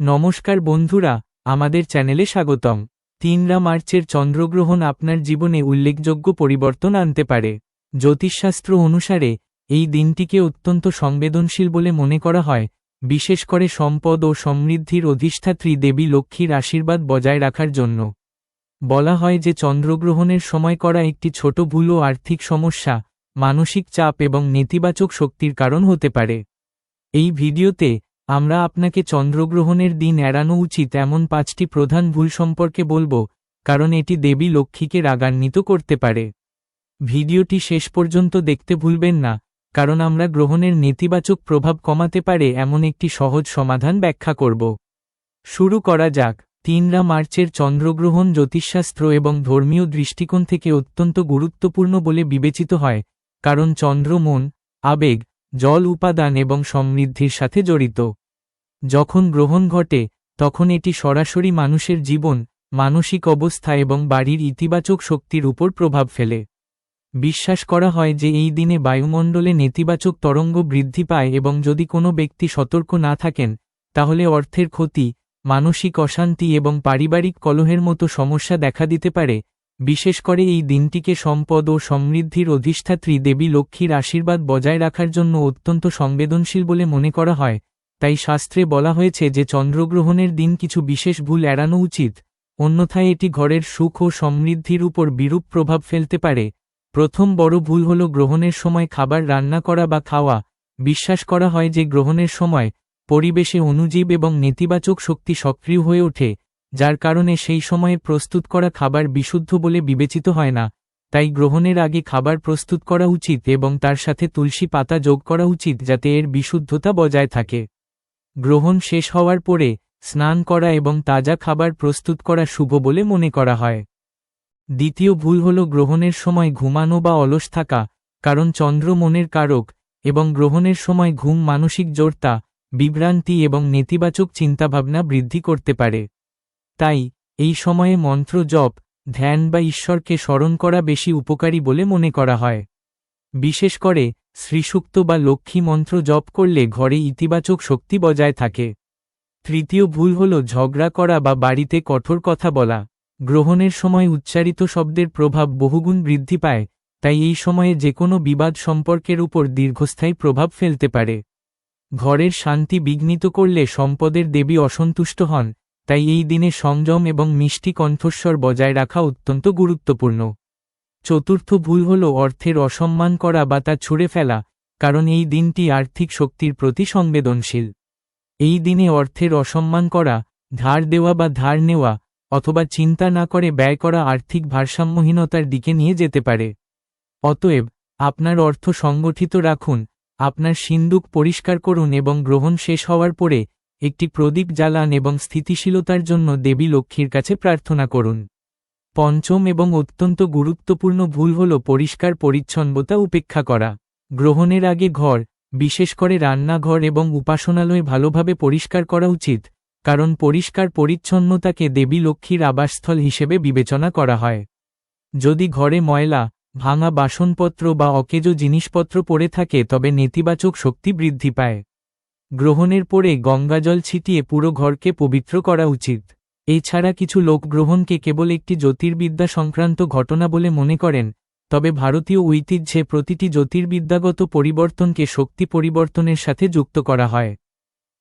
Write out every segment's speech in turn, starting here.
নমস্কার বন্ধুরা, আমাদের চ্যানেলে স্বাগতম। 3 মার্চের চন্দ্রগ্রহণ আপনার জীবনে উল্লেখযোগ্য পরিবর্তন আনতে পারে। জ্যোতিষশাস্ত্র অনুসারে এই দিনটিকে অত্যন্ত সংবেদনশীল বলে মনে করা হয়, বিশেষ করে সম্পদ ও সমৃদ্ধির অধিষ্ঠাত্রী দেবী লক্ষ্মীর আশীর্বাদ বজায় রাখার জন্য। বলা হয় যে চন্দ্রগ্রহণের সময় করা একটি ছোট ভুলও আর্থিক সমস্যা, মানসিক চাপ এবং নেতিবাচক শক্তির কারণ হতে পারে। এই ভিডিওতে আমরা আপনাকে চন্দ্রগ্রহণের দিন এড়ানো উচিত এমন 5টি প্রধান ভুল সম্পর্কে বলবো, কারণ এটি দেবী লক্ষ্মীকে রাগান্বিত করতে পারে। ভিডিওটি শেষ পর্যন্ত দেখতে ভুলবেন না, কারণ আমরা গ্রহণের নেতিবাচক প্রভাব কমাতে পারে এমন একটি সহজ সমাধান ব্যাখ্যা করব। শুরু করা যাক। 3 মার্চের চন্দ্রগ্রহণ জ্যোতিষশাস্ত্র এবং ধর্মীয় দৃষ্টিকোণ থেকে অত্যন্ত গুরুত্বপূর্ণ বলে বিবেচিত হয়, কারণ চন্দ্র মন, আবেগ, জল উপাদান এবং সমৃদ্ধির সাথে জড়িত। যখন গ্রহণ ঘটে তখন এটি সরাসরি মানুষের জীবন, মানসিক অবস্থা এবং বাড়ির ইতিবাচক শক্তির উপর প্রভাব ফেলে। বিশ্বাস করা হয় যে এই দিনে বায়ুমণ্ডলে নেতিবাচক তরঙ্গ বৃদ্ধি পায় এবং যদি কোনো ব্যক্তি সতর্ক না থাকেন, তাহলে অর্থের ক্ষতি, মানসিক অশান্তি এবং পারিবারিক কলহের মতো সমস্যা দেখা দিতে পারে। বিশেষ করে এই দিনটিকে সম্পদ ও সমৃদ্ধির অধিষ্ঠাত্রী দেবী লক্ষ্মীর আশীর্বাদ বজায় রাখার জন্য অত্যন্ত সংবেদনশীল বলে মনে করা হয়। তাই শাস্ত্রে বলা হয়েছে যে চন্দ্রগ্রহণের দিন কিছু বিশেষ ভুল এড়ানো উচিত, অন্যথায় এটি ঘরের সুখ ও সমৃদ্ধির উপর বিরূপ প্রভাব ফেলতে পারে। প্রথম বড় ভুল হল গ্রহণের সময় খাবার রান্না করা বা খাওয়া। বিশ্বাস করা হয় যে গ্রহণের সময় পরিবেশে অণুজীব এবং নেতিবাচক শক্তি সক্রিয় হয়ে ওঠে, যার কারণে সেই সময়ে প্রস্তুত করা খাবার বিশুদ্ধ বলে বিবেচিত হয় না। তাই গ্রহণের আগে খাবার প্রস্তুত করা উচিত এবং তার সাথে তুলসী পাতা যোগ করা উচিত যাতে এর বিশুদ্ধতা বজায় থাকে। গ্রহণ শেষ হওয়ার পরে স্নান করা এবং তাজা খাবার প্রস্তুত করা শুভ বলে মনে করা হয়। দ্বিতীয় ভুল হল গ্রহণের সময় ঘুমানো বা অলস থাকা, কারণ চন্দ্র মনের কারক এবং গ্রহণের সময় ঘুম মানসিক জড়তা, বিভ্রান্তি এবং নেতিবাচক চিন্তাভাবনা বৃদ্ধি করতে পারে। তাই এই সময়ে মন্ত্র জপ, ধ্যান বা ঈশ্বরকে স্মরণ করা বেশি উপকারী বলে মনে করা হয়। বিশেষ করে শ্রীসূক্ত বা লক্ষ্মী মন্ত্র জপ করলে ঘরে ইতিবাচক শক্তি বজায় থাকে। তৃতীয় ভুল হল ঝগড়া করা বা বাড়িতে কঠোর কথা বলা। গ্রহণের সময় উচ্চারিত শব্দের প্রভাব বহুগুণ বৃদ্ধি পায়, তাই এই সময়ে যে কোনো বিবাদ সম্পর্কের উপর দীর্ঘস্থায়ী প্রভাব ফেলতে পারে। ঘরের শান্তি বিঘ্নিত করলে সম্পদের দেবী অসন্তুষ্ট হন, তাই এই দিনে সংযম এবং মিষ্টি কণ্ঠস্বর বজায় রাখা অত্যন্ত গুরুত্বপূর্ণ। চতুর্থ ভুল হল অর্থের অসম্মান করা বা তা ছুঁড়ে ফেলা, কারণ এই দিনটি আর্থিক শক্তির প্রতি সংবেদনশীল। এই দিনে অর্থের অসম্মান করা, ধার দেওয়া বা ধার নেওয়া, অথবা চিন্তা না করে ব্যয় করা আর্থিক ভারসাম্যহীনতার দিকে নিয়ে যেতে পারে। অতএব আপনার অর্থ সংগঠিত রাখুন, আপনার সিন্দুক পরিষ্কার করুন এবং গ্রহণ শেষ হওয়ার পরে একটি প্রদীপ জ্বালান এবং স্থিতিশীলতার জন্য দেবী লক্ষ্মীর কাছে প্রার্থনা করুন। পঞ্চম এবং অত্যন্ত গুরুত্বপূর্ণ ভুল হল পরিষ্কার পরিচ্ছন্নতা উপেক্ষা করা। গ্রহণের আগে ঘর, বিশেষ করে রান্নাঘর এবং উপাসনালয় ভালোভাবে পরিষ্কার করা উচিত, কারণ পরিষ্কার পরিচ্ছন্নতাকে দেবী লক্ষ্মীর আবাসস্থল হিসেবে বিবেচনা করা হয়। যদি ঘরে ময়লা, ভাঙা বাসনপত্র বা অকেজো জিনিসপত্র পড়ে থাকে তবে নেতিবাচক শক্তি বৃদ্ধি পায়। গ্রহণের পরে গঙ্গাজল ছিটিয়ে পুরো ঘরকে পবিত্র করা উচিত। এছাড়া কিছু লোক গ্রহণকে কেবল একটি জ্যোতির্বিদ্যা সংক্রান্ত ঘটনা বলে মনে করেন, তবে ভারতীয় ঐতিহ্যে প্রতিটি জ্যোতির্বিদ্যাগত পরিবর্তনকে শক্তি পরিবর্তনের সাথে যুক্ত করা হয়।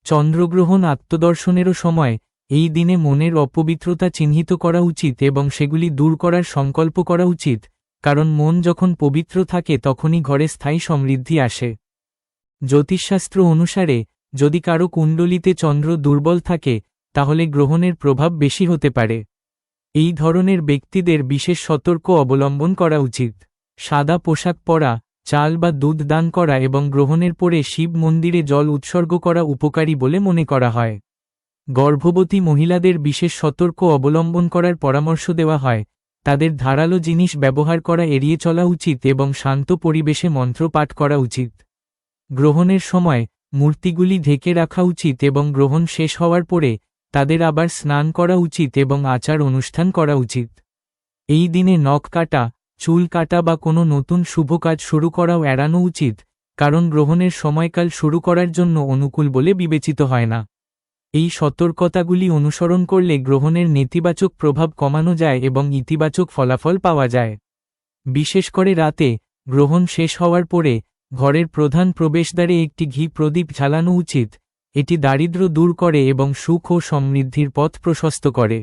চন্দ্রগ্রহণ আত্মদর্শনেরও সময়, এই দিনে মনের অপবিত্রতা চিহ্নিত করা উচিত এবং সেগুলি দূর করার সংকল্প করা উচিত, কারণ মন যখন পবিত্র থাকে তখনই ঘরে স্থায়ী সমৃদ্ধি আসে। জ্যোতিষশাস্ত্র অনুসারে যদি কারো কুণ্ডলিতে চন্দ্র দুর্বল থাকে, তাহলে গ্রহণের প্রভাব বেশি হতে পারে। এই ধরনের ব্যক্তিদের বিশেষ সতর্ক অবলম্বন করা উচিত। সাদা পোশাক পরা, চাল বা দুধ দান করা এবং গ্রহণের পরে শিব মন্দিরে জল উৎসর্গ করা উপকারী বলে মনে করা হয়। গর্ভবতী মহিলাদের বিশেষ সতর্ক অবলম্বন করার পরামর্শ দেওয়া হয়। তাদের ধারালো জিনিস ব্যবহার করা এড়িয়ে চলা উচিত এবং শান্ত পরিবেশে মন্ত্র পাঠ করা উচিত। গ্রহণের সময় মূর্তিগুলি ঢেকে রাখা উচিত এবং গ্রহণ শেষ হওয়ার পরে তাদের আবার স্নান করা উচিত এবং আচার অনুষ্ঠান করা উচিত। এই দিনে নখ কাটা, চুল কাটা বা কোনো নতুন শুভ কাজ শুরু করাও এড়ানো উচিত, কারণ গ্রহণের সময়কাল শুরু করার জন্য অনুকূল বলে বিবেচিত হয় না। এই সতর্কতাগুলি অনুসরণ করলে গ্রহণের নেতিবাচক প্রভাব কমানো যায় এবং ইতিবাচক ফলাফল পাওয়া যায়। বিশেষ করে রাতে গ্রহণ শেষ হওয়ার পরে ঘরের প্রধান প্রবেশদ্বারে একটি ঘি প্রদীপ জ্বালানো উচিত। এটি দারিদ্র্য দূর করে এবং সুখ ও সমৃদ্ধির পথ প্রশস্ত করে।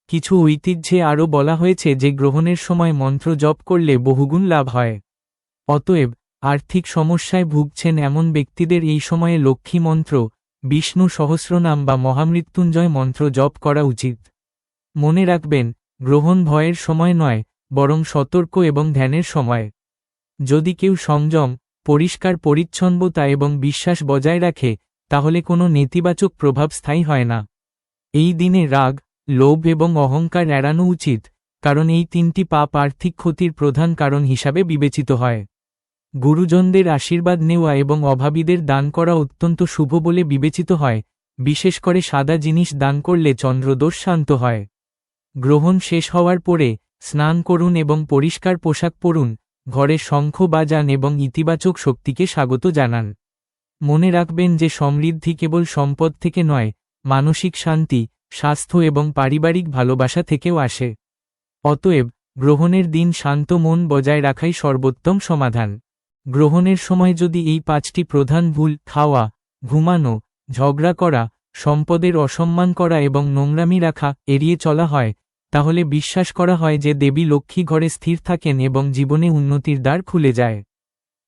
কিছু ঐতিহ্যে আরও বলা হয়েছে যে গ্রহণের সময় মন্ত্র জপ করলে বহুগুণ লাভ হয়। অতএব আর্থিক সমস্যায় ভুগছেন এমন ব্যক্তিদের এই সময়ে লক্ষ্মী মন্ত্র, বিষ্ণু সহস্রনাম বা মহামৃত্যুঞ্জয় মন্ত্র জপ করা উচিত। মনে রাখবেন, গ্রহণ ভয়ের সময় নয়, বরং সতর্ক এবং ধ্যানের সময়। যদি কেউ সংযম, পরিষ্কার পরিচ্ছন্নতা এবং বিশ্বাস বজায় রাখে, তাহলে কোনো নেতিবাচক প্রভাব স্থায়ী হয় না। এই দিনে রাগ, লোভ এবং অহংকার এড়ানো উচিত, কারণ এই তিনটি পাপ আর্থিক ক্ষতির প্রধান কারণ হিসাবে বিবেচিত হয়। গুরুজনদের আশীর্বাদ নেওয়া এবং অভাবীদের দান করা অত্যন্ত শুভ বলে বিবেচিত হয়, বিশেষ করে সাদা জিনিস দান করলে চন্দ্রদোষ শান্ত হয়। গ্রহণ শেষ হওয়ার পরে স্নান করুন এবং পরিষ্কার পোশাক পরুন, ঘরে শঙ্খ বাজান এবং ইতিবাচক শক্তিকে স্বাগত জানান। মনে রাখবেন যে সমৃদ্ধি কেবল সম্পদ থেকে নয়, মানসিক শান্তি, স্বাস্থ্য এবং পারিবারিক ভালোবাসা থেকেও আসে। অতএব গ্রহণের দিন শান্ত মন বজায় রাখাই সর্বোত্তম সমাধান। গ্রহণের সময় যদি এই 5টি প্রধান ভুল, খাওয়া, ঘুমানো, ঝগড়া করা, সম্পদের অসম্মান করা এবং নোংরামি রাখা, এড়িয়ে চলা হয়, তাহলে বিশ্বাস করা হয় যে দেবী লক্ষ্মী ঘরে স্থির থাকেন এবং জীবনে উন্নতির দ্বার খুলে যায়।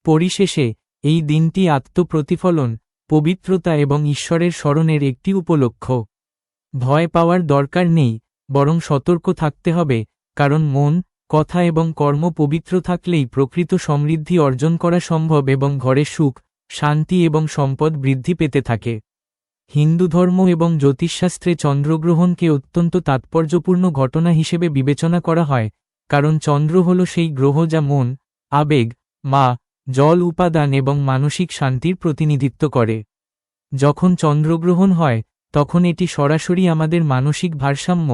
পরিশেষে এই দিনটি আত্মপ্রতিফলন, পবিত্রতা এবং ঈশ্বরের স্মরণের একটি উপলক্ষ। ভয় পাওয়ার দরকার নেই, বরং সতর্ক থাকতে হবে, কারণ মন, কথা এবং কর্ম পবিত্র থাকলেই প্রকৃত সমৃদ্ধি অর্জন করা সম্ভব এবং ঘরে সুখ, শান্তি এবং সম্পদ বৃদ্ধি পেতে থাকে। হিন্দু ধর্ম এবং জ্যোতিষশাস্ত্রে চন্দ্রগ্রহণকে অত্যন্ত তাৎপর্যপূর্ণ ঘটনা হিসেবে বিবেচনা করা হয়, কারণ চন্দ্র হল সেই গ্রহ যা মন, আবেগ, জল উপাদান এবং মানসিক শান্তির প্রতিনিধিত্ব করে। যখন চন্দ্রগ্রহণ হয়, তখন এটি সরাসরি আমাদের মানসিক ভারসাম্য,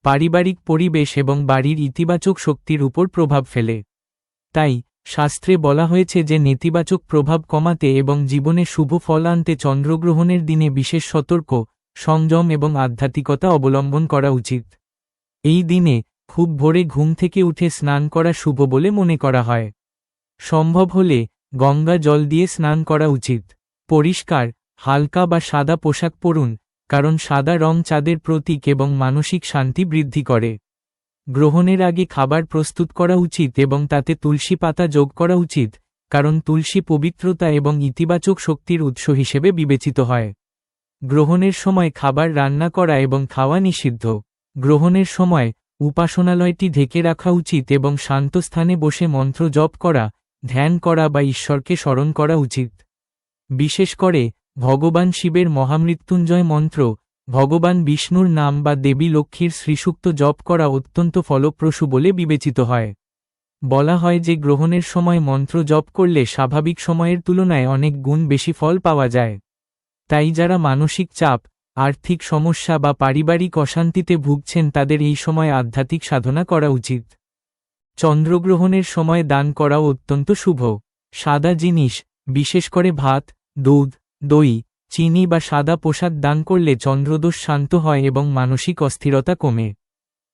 পারিবারিক পরিবেশ এবং বাড়ির ইতিবাচক শক্তির উপর প্রভাব ফেলে। তাই শাস্ত্রে বলা হয়েছে যে নেতিবাচক প্রভাব কমাতে এবং জীবনে শুভ ফল আনতে চন্দ্রগ্রহণের দিনে বিশেষ সতর্ক, সংযম এবং আধ্যাত্মিকতা অবলম্বন করা উচিত। এই দিনে খুব ভোরে ঘুম থেকে উঠে স্নান করা শুভ বলে মনে করা হয়। সম্ভব হলে গঙ্গা জল দিয়ে স্নান করা উচিত। পরিষ্কার, হালকা বা সাদা পোশাক পরুন, কারণ সাদা রং চাঁদের প্রতীক এবং মানসিক শান্তি বৃদ্ধি করে। গ্রহণের আগে খাবার প্রস্তুত করা উচিত এবং তাতে তুলসী পাতা যোগ করা উচিত, কারণ তুলসী পবিত্রতা এবং ইতিবাচক শক্তির উৎস হিসেবে বিবেচিত হয়। গ্রহণের সময় খাবার রান্না করা এবং খাওয়া নিষিদ্ধ। গ্রহণের সময় উপাসনালয়টি ঢেকে রাখা উচিত এবং শান্ত স্থানে বসে মন্ত্র জপ করা, ধ্যান করা বা ঈশ্বরকে স্মরণ করা উচিত। বিশেষ করে ভগবান শিবের মহামৃত্যুঞ্জয় মন্ত্র, ভগবান বিষ্ণুর নাম বা দেবী লক্ষ্মীর শ্রীসূক্ত জপ করা অত্যন্ত ফলপ্রসূ বলে বিবেচিত হয়। বলা হয় যে গ্রহণের সময় মন্ত্র জপ করলে স্বাভাবিক সময়ের তুলনায় অনেক গুণ বেশি ফল পাওয়া যায়। তাই যারা মানসিক চাপ, আর্থিক সমস্যা বা পারিবারিক অশান্তিতে ভুগছেন তাদের এই সময় আধ্যাত্মিক সাধনা করা উচিত। চন্দ্রগ্রহণের সময় দান করাও অত্যন্ত শুভ। সাদা জিনিস, বিশেষ করে ভাত, দুধ, দই, চিনি বা সাদা পোশাক দান করলে চন্দ্রদোষ শান্ত হয় এবং মানসিক অস্থিরতা কমে।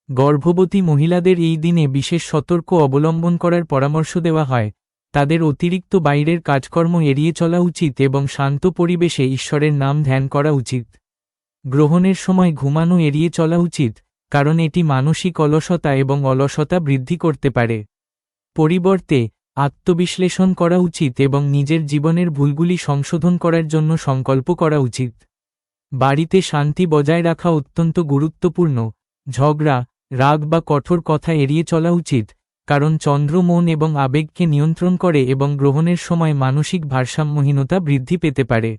গর্ভবতী মহিলাদের এই দিনে বিশেষ সতর্ক অবলম্বন করার পরামর্শ দেওয়া হয়। তাদের অতিরিক্ত বাইরের কাজকর্ম এড়িয়ে চলা উচিত এবং শান্ত পরিবেশে ঈশ্বরের নাম ধ্যান করা উচিত। গ্রহণের সময় ঘুমানো এড়িয়ে চলা উচিত, কারণ এটি মানসিক অলসতা এবং অলসতা বৃদ্ধি করতে পারে। পরিবর্তে আত্মবিশ্লেষণ করা উচিত এবং নিজের জীবনের ভুলগুলি সংশোধন করার জন্য সংকল্প করা উচিত। বাড়িতে শান্তি বজায় রাখা অত্যন্ত গুরুত্বপূর্ণ। ঝগড়া, রাগ বা কঠোর কথা এড়িয়ে চলা উচিত, কারণ চন্দ্র মন এবং আবেগকে নিয়ন্ত্রণ করে এবং গ্রহণের সময় মানসিক ভারসাম্যহীনতা বৃদ্ধি পেতে পারে।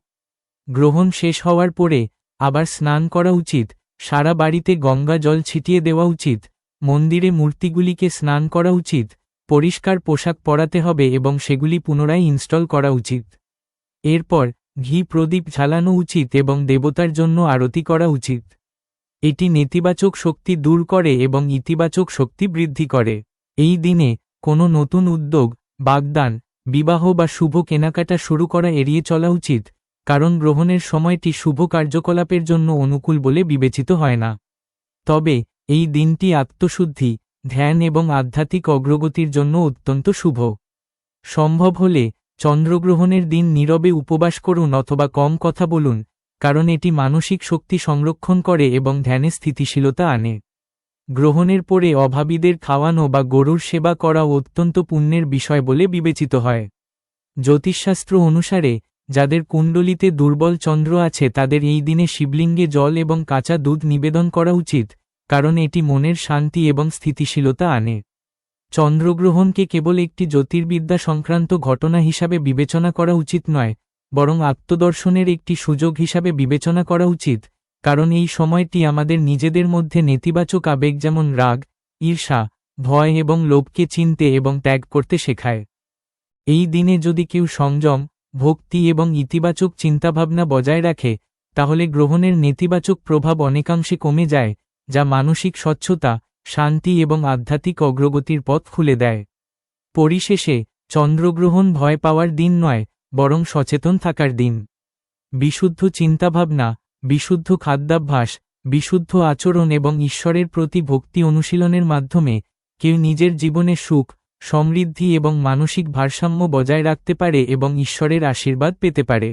গ্রহণ শেষ হওয়ার পরে আবার স্নান করা উচিত, সারা বাড়িতে গঙ্গা জল ছিটিয়ে দেওয়া উচিত, মন্দিরে মূর্তিগুলিকে স্নান করা উচিত, পরিষ্কার পোশাক পরাতে হবে এবং সেগুলি পুনরায় ইনস্টল করা উচিত। এরপর ঘি প্রদীপ জ্বালানো উচিত এবং দেবতার জন্য আরতি করা উচিত। এটি নেতিবাচক শক্তি দূর করে এবং ইতিবাচক শক্তি বৃদ্ধি করে। এই দিনে কোনো নতুন উদ্যোগ, বাগদান, বিবাহ বা শুভ কেনাকাটা শুরু করা এড়িয়ে চলা উচিত, কারণ গ্রহণের সময়টি শুভ কার্যকলাপের জন্য অনুকূল বলে বিবেচিত হয় না। তবে এই দিনটি আত্মশুদ্ধি, ধ্যান এবং আধ্যাত্মিক অগ্রগতির জন্য অত্যন্ত শুভ। সম্ভব হলে চন্দ্রগ্রহণের দিন নীরবে উপবাস করুন অথবা কম কথা বলুন, কারণ এটি মানসিক শক্তি সংরক্ষণ করে এবং ধ্যানে স্থিতিশীলতা আনে। গ্রহণের পরে অভাবীদের খাওয়ানো বা গরুর সেবা করাও অত্যন্ত পুণ্যের বিষয় বলে বিবেচিত হয়। জ্যোতিষশাস্ত্র অনুসারে যাদের কুণ্ডলিতে দুর্বল চন্দ্র আছে তাদের এই দিনে শিবলিঙ্গে জল এবং কাঁচা দুধ নিবেদন করা উচিত, কারণ এটি মনের শান্তি এবং স্থিতিশীলতা আনে। চন্দ্রগ্রহণকে কেবল একটি জ্যোতির্বিদ্যা সংক্রান্ত ঘটনা হিসাবে বিবেচনা করা উচিত নয়, বরং আত্মদর্শনের একটি সুযোগ হিসাবে বিবেচনা করা উচিত, কারণ এই সময়টি আমাদের নিজেদের মধ্যে নেতিবাচক আবেগ যেমন রাগ, ঈর্ষা, ভয় এবং লোভকে চিনতে এবং ত্যাগ করতে শেখায়। এই দিনে যদি কেউ সংযম, ভক্তি এবং ইতিবাচক চিন্তাভাবনা বজায় রাখে, তাহলে গ্রহণের নেতিবাচক প্রভাব অনেকাংশে কমে যায়, যা মানসিক স্বচ্ছতা, শান্তি এবং আধ্যাত্মিক অগ্রগতির পথ খুলে দেয়। পরিশেষে চন্দ্রগ্রহণ ভয় পাওয়ার দিন নয়, বরং সচেতন থাকার দিন। বিশুদ্ধ চিন্তাভাবনা, বিশুদ্ধ খাদ্যাভ্যাস, বিশুদ্ধ আচরণ এবং ঈশ্বরের প্রতি ভক্তি অনুশীলনের মাধ্যমে কেউ নিজের জীবনে সুখ, সমৃদ্ধি এবং মানসিক ভারসাম্য বজায় রাখতে পারে এবং ঈশ্বরের আশীর্বাদ পেতে পারে।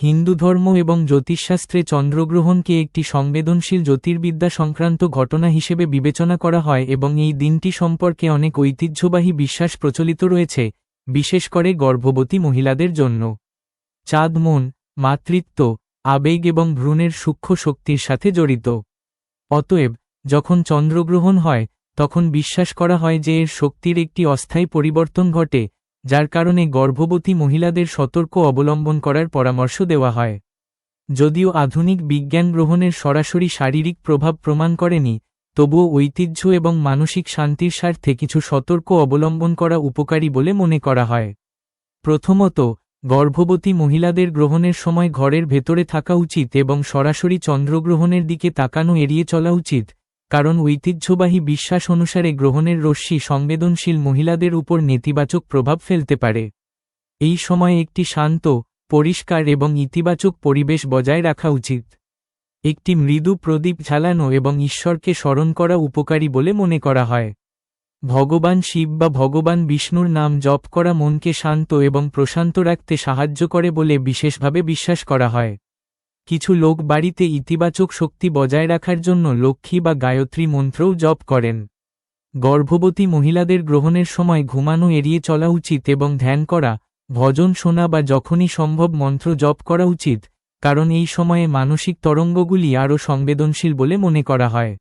হিন্দু ধর্ম এবং জ্যোতিষশাস্ত্রে চন্দ্রগ্রহণকে একটি সংবেদনশীল জ্যোতির্বিদ্যা সংক্রান্ত ঘটনা হিসেবে বিবেচনা করা হয় এবং এই দিনটি সম্পর্কে অনেক ঐতিহ্যবাহী বিশ্বাস প্রচলিত রয়েছে, বিশেষ করে গর্ভবতী মহিলাদের জন্য। চাঁদ মন, মাতৃত্ব, আবেগ এবং ভ্রূণের সূক্ষ্ম শক্তির সাথে জড়িত। অতএব যখন চন্দ্রগ্রহণ হয় তখন বিশ্বাস করা হয় যে এর শক্তির একটি অস্থায়ী পরিবর্তন ঘটে, যার কারণে গর্ভবতী মহিলাদের সতর্ক অবলম্বন করার পরামর্শ দেওয়া হয়। যদিও আধুনিক বিজ্ঞান গ্রহণের সরাসরি শারীরিক প্রভাব প্রমাণ করেনি, তবুও ঐতিহ্য এবং মানসিক শান্তির স্বার্থে কিছু সতর্ক অবলম্বন করা উপকারী বলে মনে করা হয়। প্রথমত, গর্ভবতী মহিলাদের গ্রহণের সময় ঘরের ভেতরে থাকা উচিত এবং সরাসরি চন্দ্রগ্রহণের দিকে তাকানো এড়িয়ে চলা উচিত, কারণ ঐতিহ্যবাহী বিশ্বাস অনুসারে গ্রহণের রশ্মি সংবেদনশীল মহিলাদের উপর নেতিবাচক প্রভাব ফেলতে পারে। এই সময়ে একটি শান্ত, পরিষ্কার এবং ইতিবাচক পরিবেশ বজায় রাখা উচিত। একটি মৃদু প্রদীপ জ্বালানো এবং ঈশ্বরকে স্মরণ করা উপকারী বলে মনে করা হয়। ভগবান শিব বা ভগবান বিষ্ণুর নাম জপ করা মনকে শান্ত এবং প্রশান্ত রাখতে সাহায্য করে বলে বিশেষভাবে বিশ্বাস করা হয়। কিছু লোক বাড়িতে ইতিবাচক শক্তি বজায় রাখার জন্য লক্ষ্মী বা গায়ত্রী মন্ত্রও জপ করেন। গর্ভবতী মহিলাদের গ্রহণের সময় ঘুমানো এড়িয়ে চলা উচিত এবং ধ্যান করা, ভজন শোনা বা যখনই সম্ভব মন্ত্র জপ করা উচিত, কারণ এই সময়ে মানসিক তরঙ্গগুলি আরও সংবেদনশীল বলে মনে করা হয়।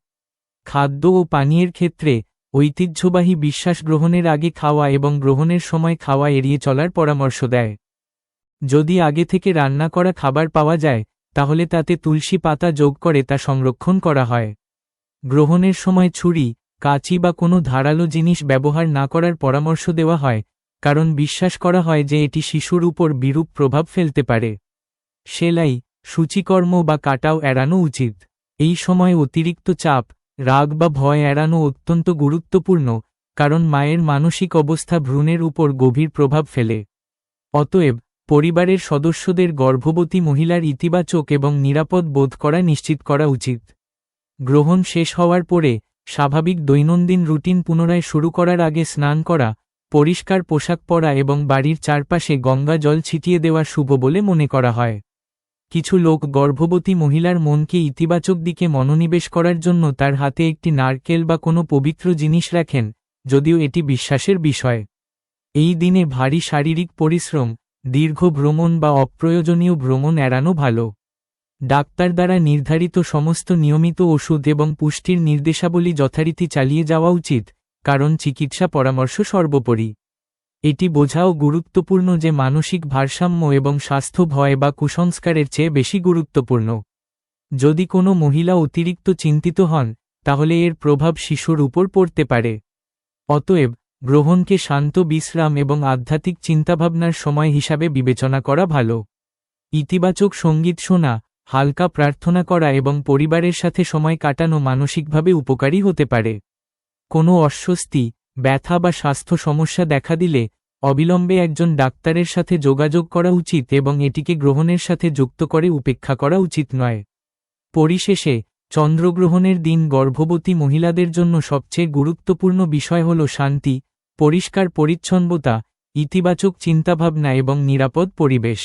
খাদ্য ও পানীয়ের ক্ষেত্রে ঐতিহ্যবাহী বিশ্বাস গ্রহণের আগে খাওয়া এবং গ্রহণের সময় খাওয়া এড়িয়ে চলার পরামর্শ দেয়। যদি আগে থেকে রান্না করা খাবার পাওয়া যায়, তাহলে তাতে তুলসী পাতা যোগ করে তা সংরক্ষণ করা হয়। গ্রহণের সময় ছুরি, কাঁচি বা কোনো ধারালো জিনিস ব্যবহার না করার পরামর্শ দেওয়া হয়, কারণ বিশ্বাস করা হয় যে এটি শিশুর উপর বিরূপ প্রভাব ফেলতে পারে। সেলাই, সূচিকর্ম বা কাটাও এড়ানো উচিত। এই সময় অতিরিক্ত চাপ, রাগ বা ভয় এড়ানো অত্যন্ত গুরুত্বপূর্ণ, কারণ মায়ের মানসিক অবস্থা ভ্রূণের উপর গভীর প্রভাব ফেলে। অতএব পরিবারের সদস্যদের গর্ভবতী মহিলার ইতিবাচক এবং নিরাপদ বোধ করা নিশ্চিত করা উচিত। গ্রহণ শেষ হওয়ার পরে স্বাভাবিক দৈনন্দিন রুটিন পুনরায় শুরু করার আগে স্নান করা, পরিষ্কার পোশাক পরা এবং বাড়ির চারপাশে গঙ্গা জল ছিটিয়ে দেওয়া শুভ বলে মনে করা হয়। কিছু লোক গর্ভবতী মহিলার মনকে ইতিবাচক দিকে মনোনিবেশ করার জন্য তার হাতে একটি নারকেল বা কোনো পবিত্র জিনিস রাখেন, যদিও এটি বিশ্বাসের বিষয়। এই দিনে ভারী শারীরিক পরিশ্রম, দীর্ঘ ভ্রমণ বা অপ্রয়োজনীয় ভ্রমণ এড়ানো ভালো। ডাক্তার দ্বারা নির্ধারিত সমস্ত নিয়মিত ওষুধ এবং পুষ্টির নির্দেশাবলী যথারীতি চালিয়ে যাওয়া উচিত, কারণ চিকিৎসা পরামর্শ সর্বোপরি। এটি বোঝাও গুরুত্বপূর্ণ যে মানসিক ভারসাম্য এবং স্বাস্থ্য ভয় বা কুসংস্কারের চেয়ে বেশি গুরুত্বপূর্ণ। যদি কোনো মহিলা অতিরিক্ত চিন্তিত হন, তাহলে এর প্রভাব শিশুর উপর পড়তে পারে। অতএব গ্রহণকে শান্ত বিশ্রাম এবং আধ্যাত্মিক চিন্তাভাবনার সময় হিসাবে বিবেচনা করা ভালো। ইতিবাচক সঙ্গীত শোনা, হালকা প্রার্থনা করা এবং পরিবারের সাথে সময় কাটানো মানসিকভাবে উপকারী হতে পারে। কোনো অস্বস্তি, ব্যথা বা স্বাস্থ্য সমস্যা দেখা দিলে অবিলম্বে একজন ডাক্তারের সাথে যোগাযোগ করা উচিত এবং এটিকে গ্রহণের সাথে যুক্ত করে উপেক্ষা করা উচিত নয়। পরিশেষে, চন্দ্রগ্রহণের দিন গর্ভবতী মহিলাদের জন্য সবচেয়ে গুরুত্বপূর্ণ বিষয় হল শান্তি, পরিষ্কার পরিচ্ছন্নতা, ইতিবাচক চিন্তাভাবনা এবং নিরাপদ পরিবেশ।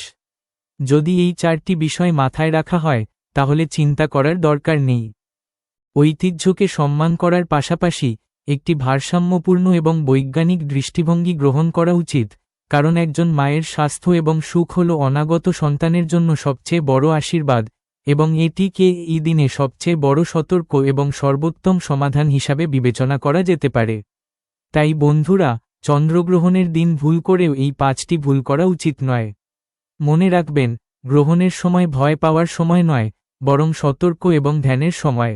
যদি এই 4টি বিষয় মাথায় রাখা হয়, তাহলে চিন্তা করার দরকার নেই। ঐতিহ্যকে সম্মান করার পাশাপাশি একটি ভারসাম্যপূর্ণ এবং বৈজ্ঞানিক দৃষ্টিভঙ্গি গ্রহণ করা উচিত, কারণ একজন মায়ের স্বাস্থ্য এবং সুখ হল অনাগত সন্তানের জন্য সবচেয়ে বড় আশীর্বাদ, এবং এটিকে এই দিনে সবচেয়ে বড় সতর্ক এবং সর্বোত্তম সমাধান হিসাবে বিবেচনা করা যেতে পারে। তাই বন্ধুরা, চন্দ্রগ্রহণের দিন ভুল করেও এই 5টি ভুল করা উচিত নয়। মনে রাখবেন, গ্রহণের সময় ভয় পাওয়ার সময় নয়, বরং সতর্ক এবং ধ্যানের সময়।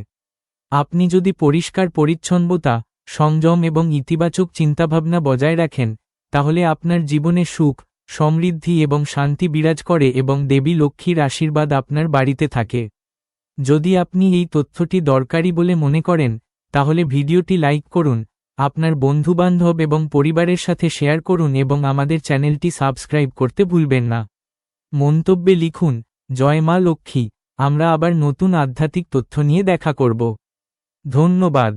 আপনি যদি পরিষ্কার পরিচ্ছন্নতা, সংযম এবং ইতিবাচক চিন্তাভাবনা বজায় রাখেন, তাহলে আপনার জীবনে সুখ, সমৃদ্ধি এবং শান্তি বিরাজ করে এবং দেবী লক্ষ্মীর আশীর্বাদ আপনার বাড়িতে থাকে। যদি আপনি এই তথ্যটি দরকারি বলে মনে করেন, তাহলে ভিডিওটি লাইক করুন, আপনার বন্ধুবান্ধব এবং পরিবারের সাথে শেয়ার করুন এবং আমাদের চ্যানেলটি সাবস্ক্রাইব করতে ভুলবেন না। মন্তব্যে লিখুন, জয় মা লক্ষ্মী। আমরা আবার নতুন আধ্যাত্মিক তথ্য নিয়ে দেখা করব। ধন্যবাদ।